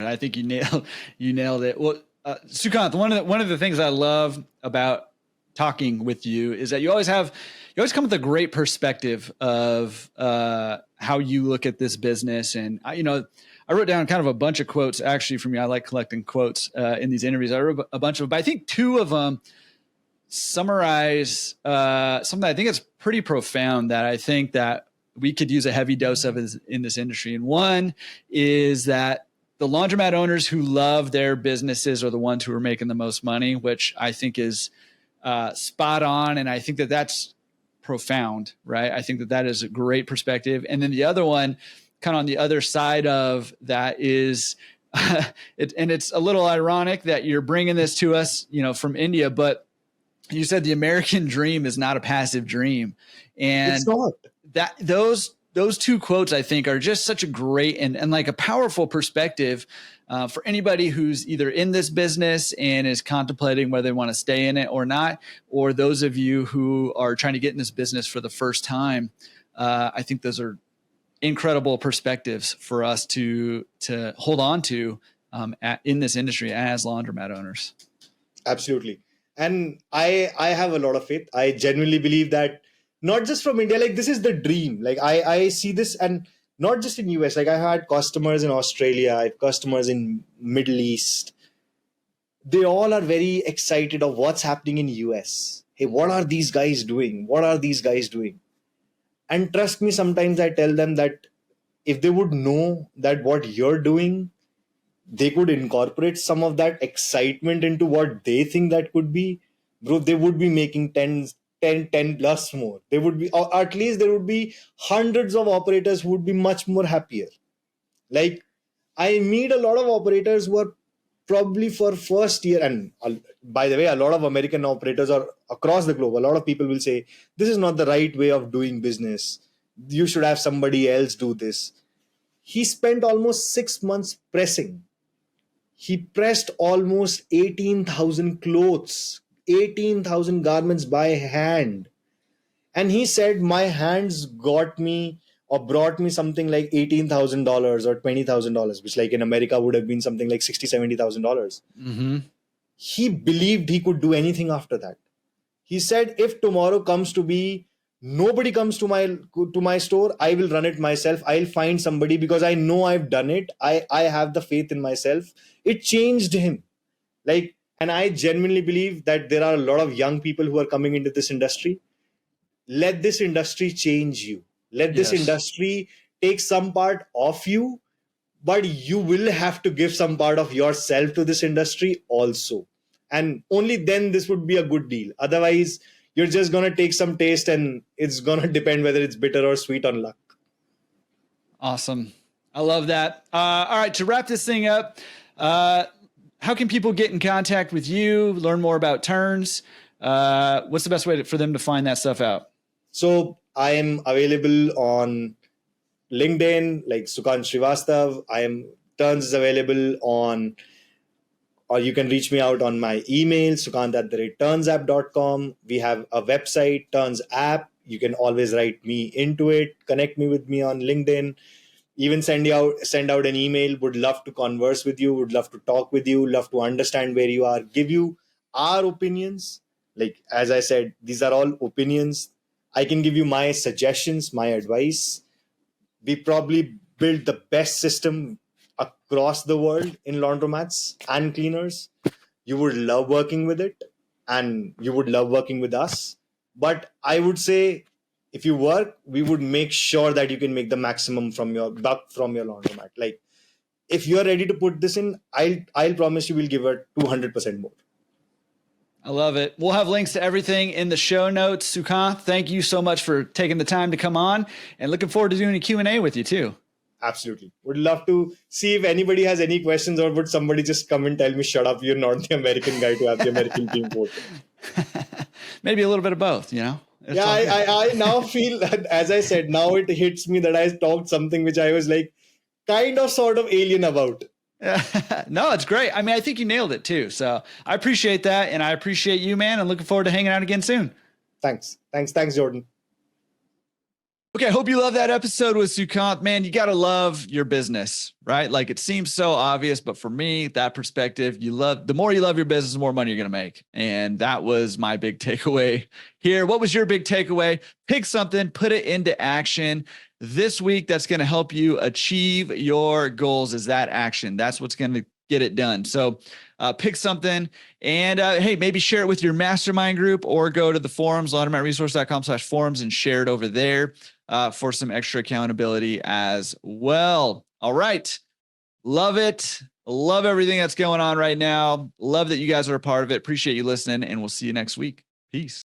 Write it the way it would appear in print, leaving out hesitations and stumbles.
I think you nailed it. Well, Sukant, one of the things I love about talking with you is that you always come with a great perspective of how you look at this business. And I wrote down kind of a bunch of quotes actually from you. I like collecting quotes in these interviews. I wrote a bunch of them, but I think two of them summarize something I think is pretty profound that I think that we could use a heavy dose of in this industry. And one is that the laundromat owners who love their businesses are the ones who are making the most money, which I think is spot on. And I think that that's profound, right? I think that that is a great perspective. And then the other one, kind of on the other side of that, is, and it's a little ironic that you're bringing this to us, from India, but you said the American dream is not a passive dream. And it's not. That those two quotes, I think, are just such a great and like a powerful perspective for anybody who's either in this business and is contemplating whether they want to stay in it or not, or those of you who are trying to get in this business for the first time. I think those are incredible perspectives for us to hold on to in this industry as laundromat owners. Absolutely. And I have a lot of faith. I genuinely believe that not just from India, like this is the dream. Like I see this, and not just in US, like I had customers in Australia, I have customers in Middle East. They all are very excited of what's happening in US. Hey, what are these guys doing? What are these guys doing? And trust me, sometimes I tell them that if they would know that what you're doing, they could incorporate some of that excitement into what they think that could be, bro, they would be making 10 plus more. They would be, or at least there would be hundreds of operators who would be much more happier. Like I meet a lot of operators who are probably for first year. And by the way, a lot of American operators are across the globe. A lot of people will say, this is not the right way of doing business. You should have somebody else do this. He spent almost 6 months pressing. He pressed almost 18,000 clothes, 18,000 garments by hand. And he said, my hands got me or brought me something like $18,000 or $20,000, which like in America would have been something like $60,000, $70,000. Mm-hmm. He believed he could do anything after that. He said, if tomorrow comes to be, nobody comes to my store, I will run it myself. I'll find somebody because I know I've done it. I have the faith in myself. It changed him. Like, and I genuinely believe that there are a lot of young people who are coming into this industry. Let this industry change you. Let this industry take some part of you, but you will have to give some part of yourself to this industry also. And only then this would be a good deal. Otherwise, you're just going to take some taste and it's going to depend whether it's bitter or sweet on luck. Awesome. I love that. All right. To wrap this thing up, how can people get in contact with you, learn more about Turns? What's the best way for them to find that stuff out? So I am available on LinkedIn, like Sukant Srivastav. Turns is available on, or you can reach me out on my email, sukant@turnsapp.com. We have a website, Turns app. You can always write me into it, connect me with me on LinkedIn, even send out an email. Would love to converse with you, would love to talk with you, love to understand where you are, give you our opinions. Like, as I said, these are all opinions. I can give you my suggestions, my advice. We probably build the best system across the world in laundromats and cleaners. You would love working with it and you would love working with us. But I would say if you work, we would make sure that you can make the maximum from your buck from your laundromat. Like if you're ready to put this in, I'll promise you we'll give it 200% more. I love it. We'll have links to everything in the show notes. Sukant, thank you so much for taking the time to come on, and looking forward to doing a Q&A with you too. Absolutely. Would love to see if anybody has any questions, or would somebody just come and tell me, shut up, you're not the American guy to have the American team vote. Maybe a little bit of both, you know? Yeah, I now feel that, as I said, now it hits me that I talked something which I was like kind of sort of alien about. No, it's great. I mean, I think you nailed it too. So I appreciate that. And I appreciate you, man. I'm looking forward to hanging out again soon. Thanks, Jordan. Okay, I hope you love that episode with Sukant. Man, you got to love your business, right? Like, it seems so obvious, but for me, that perspective, the more you love your business, the more money you're going to make. And that was my big takeaway here. What was your big takeaway? Pick something, put it into action this week. That's going to help you achieve your goals, is that action. That's what's going to get it done. So pick something and hey, maybe share it with your mastermind group, or go to the forums, laundromatresource.com/forums, and share it over there for some extra accountability as well. All right. Love it. Love everything that's going on right now. Love that you guys are a part of it. Appreciate you listening, and we'll see you next week. Peace.